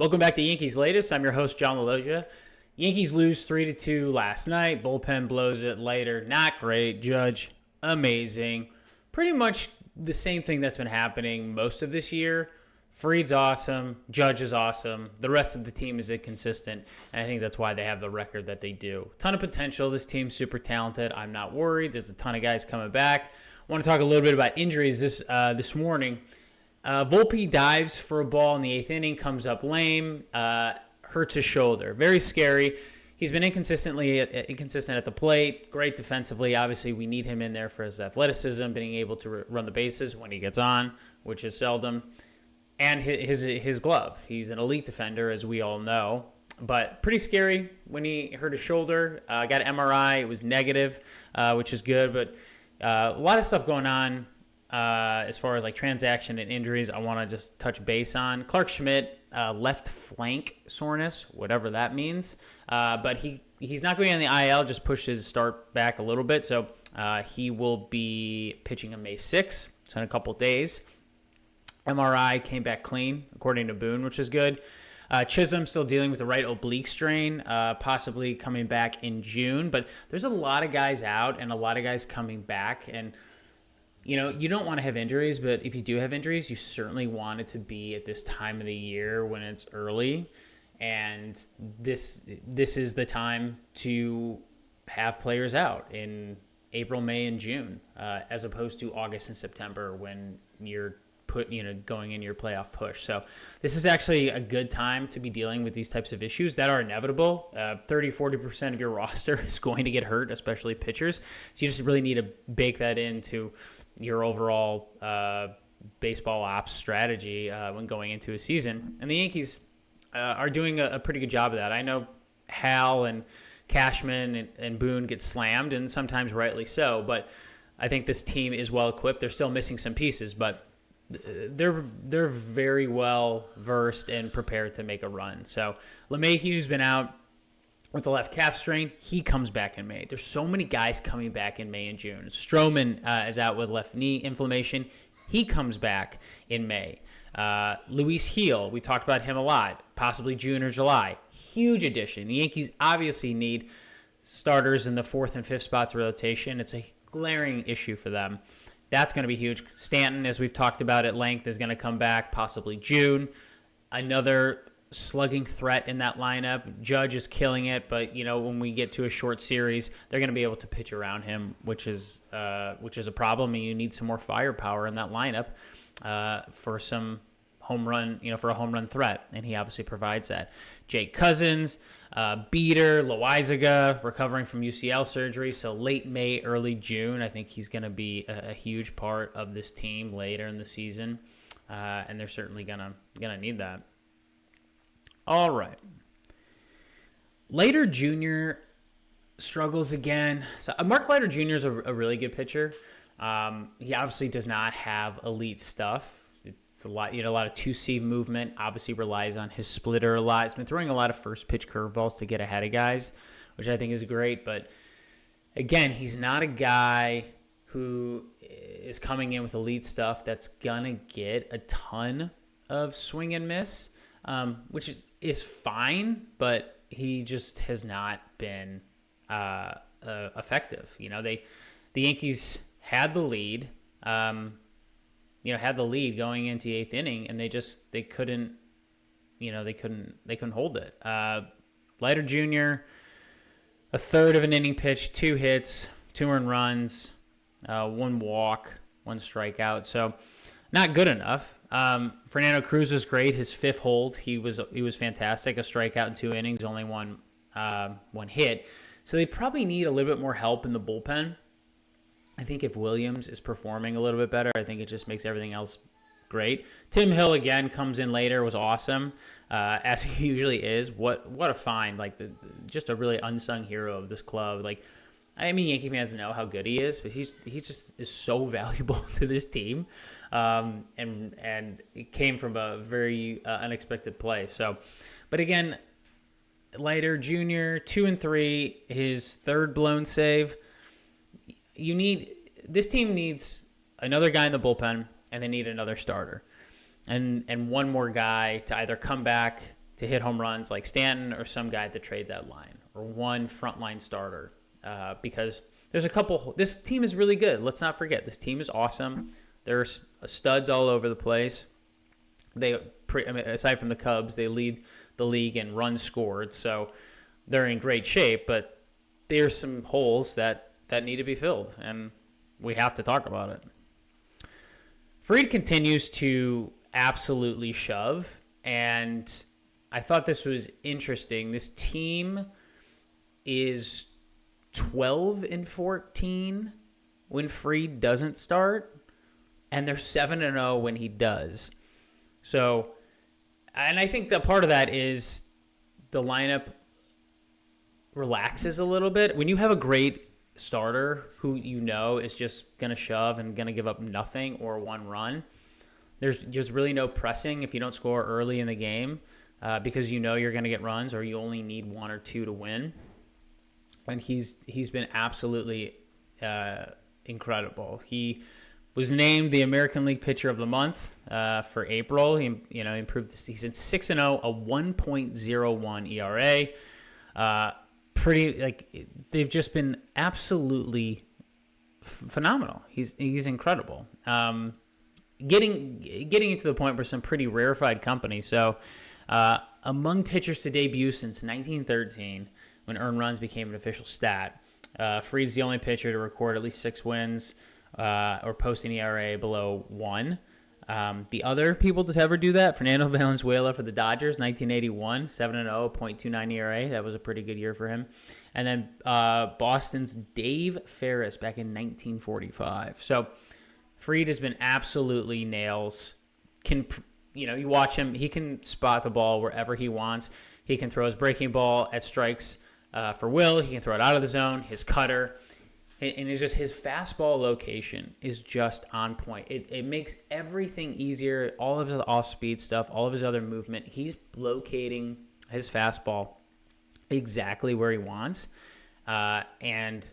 Welcome back to Yankees Latest. I'm your host, John Laloggia. Yankees lose 3-2 last night. Bullpen blows it later. Not great. Judge, amazing. Pretty much the same thing that's been happening most of this year. Fried's awesome. Judge is awesome. The rest of the team is inconsistent, and I think that's why they have the record that they do. Ton of potential. This team's super talented. I'm not worried. There's a ton of guys coming back. I want to talk a little bit about injuries this morning. Volpe dives for a ball in the eighth inning, comes up lame, hurts his shoulder. Very scary. He's been inconsistent at the plate. Great defensively. Obviously, we need him in there for his athleticism, being able to run the bases when he gets on, which is seldom. And his glove. He's an elite defender, as we all know. But pretty scary when he hurt his shoulder. Got an MRI. It was negative, which is good. But a lot of stuff going on. As far as like transaction and injuries, I want to just touch base on Clark Schmidt, left flank soreness, whatever that means. But he's not going on the IL, just pushed his start back a little bit. So he will be pitching on May 6th, so in a couple days. MRI came back clean, according to Boone, which is good. Chisholm still dealing with the right oblique strain, possibly coming back in June. But there's a lot of guys out and a lot of guys coming back. And you know, you don't want to have injuries, but if you do have injuries, you certainly want it to be at this time of the year when it's early. And this is the time to have players out in April, May, and June, as opposed to August and September when you're going in your playoff push. So this is actually a good time to be dealing with these types of issues that are inevitable. 30-40% of your roster is going to get hurt, especially pitchers. So you just really need to bake that into your overall baseball ops strategy when going into a season. And the Yankees are doing a pretty good job of that. I know Hal and Cashman and Boone get slammed, and sometimes rightly so, but I think this team is well equipped. They're still missing some pieces, but they're very well versed and prepared to make a run. So LeMahieu's been out with the left calf strain. He comes back in May. There's so many guys coming back in May and June. Stroman is out with left knee inflammation. He comes back in May. Luis Gil, we talked about him a lot, possibly June or July. Huge addition. The Yankees obviously need starters in the fourth and fifth spots of rotation. It's a glaring issue for them. That's going to be huge. Stanton, as we've talked about at length, is going to come back possibly June. Another slugging threat in that lineup. Judge is killing it, but when we get to a short series, they're going to be able to pitch around him, which is a problem. And you need some more firepower in that lineup for some home run, for a home run threat, and he obviously provides that. Jake Cousins, Beater, Loizaga, recovering from UCL surgery, so late May, early June. I think he's going to be a huge part of this team later in the season, and they're certainly gonna need that. All right. Leiter Jr. struggles again. So Mark Leiter Jr. is a really good pitcher. He obviously does not have elite stuff. It's a lot of two-seam movement. Obviously relies on his splitter a lot. He's been throwing a lot of first-pitch curveballs to get ahead of guys, which I think is great. But again, he's not a guy who is coming in with elite stuff that's gonna get a ton of swing and miss, which is fine. But he just has not been effective. The Yankees had the lead. Had the lead going into the eighth inning, and they couldn't hold it. Leiter Jr., a third of an inning pitch, 2 hits, 2 earned runs, 1 walk, 1 strikeout. So not good enough. Fernando Cruz was great. His 5th hold, he was fantastic. A strikeout in 2 innings, only one hit. So they probably need a little bit more help in the bullpen. I think if Williams is performing a little bit better, I think it just makes everything else great. Tim Hill, again, comes in later, was awesome, as he usually is. What a find. Just a really unsung hero of this club. Yankee fans know how good he is, but he just is so valuable to this team. And it came from a very unexpected play. So, but again, Leiter Jr., 2 and 3, his 3rd blown save. This team needs another guy in the bullpen, and they need another starter, and one more guy to either come back to hit home runs like Stanton or some guy at the trade deadline or one frontline starter because there's a couple. This team is really good. Let's not forget, this team is awesome. There's studs all over the place. Aside from the Cubs, they lead the league in runs scored, so they're in great shape. But there's some holes that need to be filled, and we have to talk about it. Fried continues to absolutely shove, and I thought this was interesting. This team is 12-14 when Fried doesn't start, and they're 7-0 when he does. So, and I think that part of that is the lineup relaxes a little bit. When you have a great starter who you know is just going to shove and going to give up nothing or one run, there's just really no pressing if you don't score early in the game because you know you're going to get runs or you only need one or two to win. And he's been absolutely incredible. He was named the American League Pitcher of the Month for April. He improved. He's at 6-0, a 1.01 ERA. They've just been absolutely phenomenal. He's incredible. Getting into the point where some pretty rarefied company. So among pitchers to debut since 1913, when earned runs became an official stat, Fried's the only pitcher to record at least 6 wins or post an ERA below 1. The other people to ever do that, Fernando Valenzuela for the Dodgers, 1981, 7-0, 0.29 ERA. That was a pretty good year for him. And then Boston's Dave Ferris back in 1945. So Fried has been absolutely nails. You watch him, he can spot the ball wherever he wants. He can throw his breaking ball at strikes for Will. He can throw it out of the zone, his cutter. And it's just his fastball location is just on point. It makes everything easier. All of his off-speed stuff, all of his other movement, he's locating his fastball exactly where he wants, and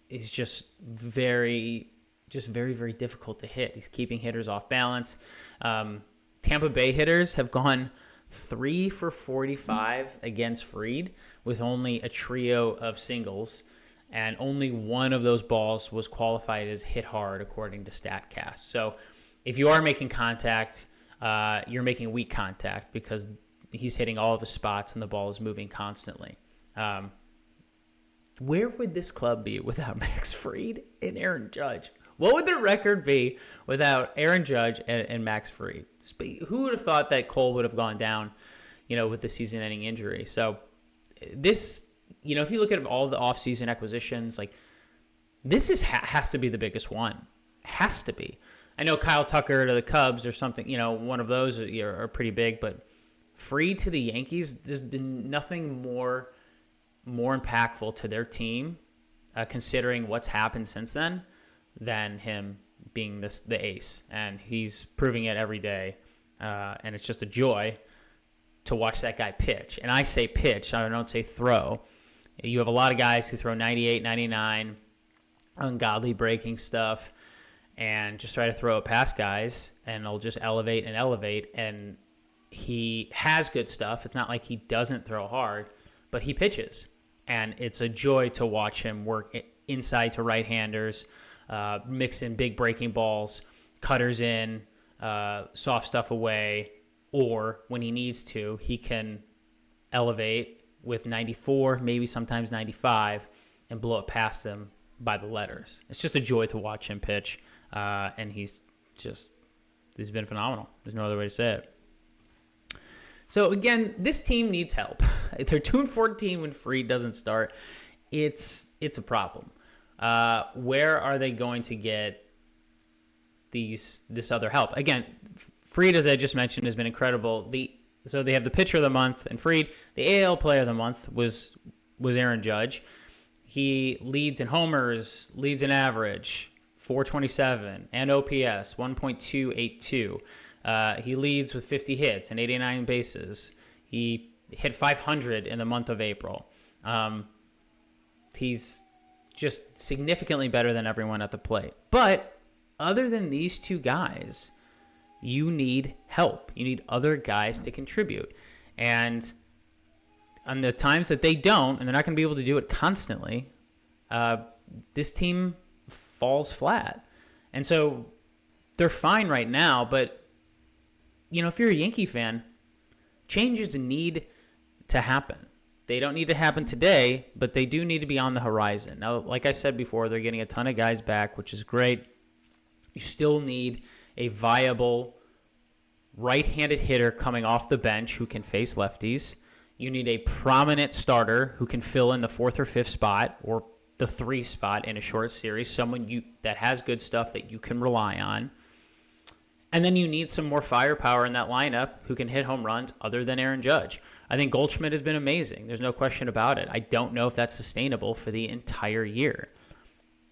it's just very, very difficult to hit. He's keeping hitters off balance. Tampa Bay hitters have gone 3 for 45 against Fried with only a trio of singles. And only one of those balls was qualified as hit hard according to StatCast. So if you are making contact, you're making weak contact because he's hitting all of his spots and the ball is moving constantly. Where would this club be without Max Fried and Aaron Judge? What would their record be without Aaron Judge and Max Fried? Who would have thought that Cole would have gone down, with the season-ending injury? So this... if you look at all the offseason acquisitions, this has to be the biggest one. Has to be. I know Kyle Tucker to the Cubs or something, one of those are pretty big, but Fried to the Yankees, there's been nothing more impactful to their team, considering what's happened since then, than him being the ace. And he's proving it every day, and it's just a joy to watch that guy pitch. And I say pitch, I don't say throw. You have a lot of guys who throw 98, 99, ungodly breaking stuff, and just try to throw it past guys, and they'll just elevate. And he has good stuff. It's not like he doesn't throw hard, but he pitches. And it's a joy to watch him work inside to right-handers, mix in big breaking balls, cutters in, soft stuff away, or when he needs to, he can elevate with 94, maybe sometimes 95, and blow it past them by the letters. It's just a joy to watch him pitch, and he's been phenomenal. There's no other way to say it. So again, this team needs help. They're 2-14 when Fried doesn't start. It's a problem. Where are they going to get this other help? Again, Fried, as I just mentioned, has been incredible. So they have the pitcher of the month and Fried. The AL player of the month was Aaron Judge. He leads in homers, leads in average, 427, and OPS, 1.282. He leads with 50 hits and 89 bases. He hit 500 in the month of April. He's just significantly better than everyone at the plate. But other than these two guys, you need help. You need other guys to contribute. And on the times that they don't, and they're not going to be able to do it constantly, this team falls flat. And so they're fine right now, but, if you're a Yankee fan, changes need to happen. They don't need to happen today, but they do need to be on the horizon. Now, like I said before, they're getting a ton of guys back, which is great. You still need a viable right-handed hitter coming off the bench who can face lefties. You need a prominent starter who can fill in the 4th or 5th spot or the 3 spot in a short series, someone that has good stuff that you can rely on. And then you need some more firepower in that lineup who can hit home runs other than Aaron Judge. I think Goldschmidt has been amazing. There's no question about it. I don't know if that's sustainable for the entire year.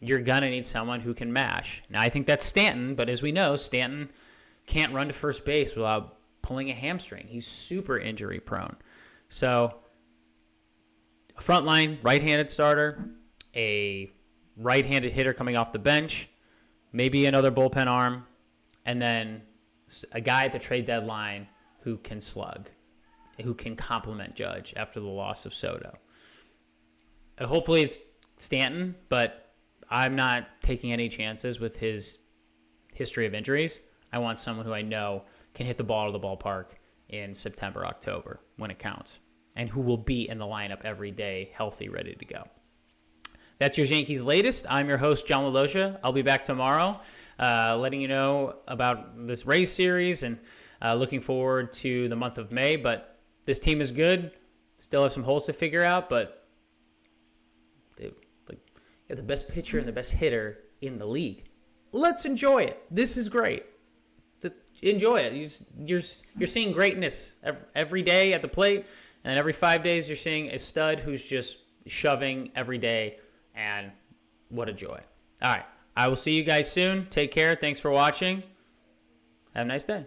You're going to need someone who can mash. Now, I think that's Stanton, but as we know, Stanton can't run to first base without pulling a hamstring. He's super injury prone. So, a frontline right-handed starter, a right-handed hitter coming off the bench, maybe another bullpen arm, and then a guy at the trade deadline who can slug, who can complement Judge after the loss of Soto. Hopefully it's Stanton, but I'm not taking any chances with his history of injuries. I want someone who I know can hit the ball to the ballpark in September, October, when it counts, and who will be in the lineup every day, healthy, ready to go. That's your Yankees Latest. I'm your host, John Laloggia. I'll be back tomorrow letting you know about this Rays series and looking forward to the month of May. But this team is good. Still have some holes to figure out, but they got the best pitcher and the best hitter in the league. Let's enjoy it. This is great. Enjoy it. You're seeing greatness every day at the plate, and every 5 days you're seeing a stud who's just shoving every day, and what a joy. All right. I will see you guys soon. Take care. Thanks for watching. Have a nice day.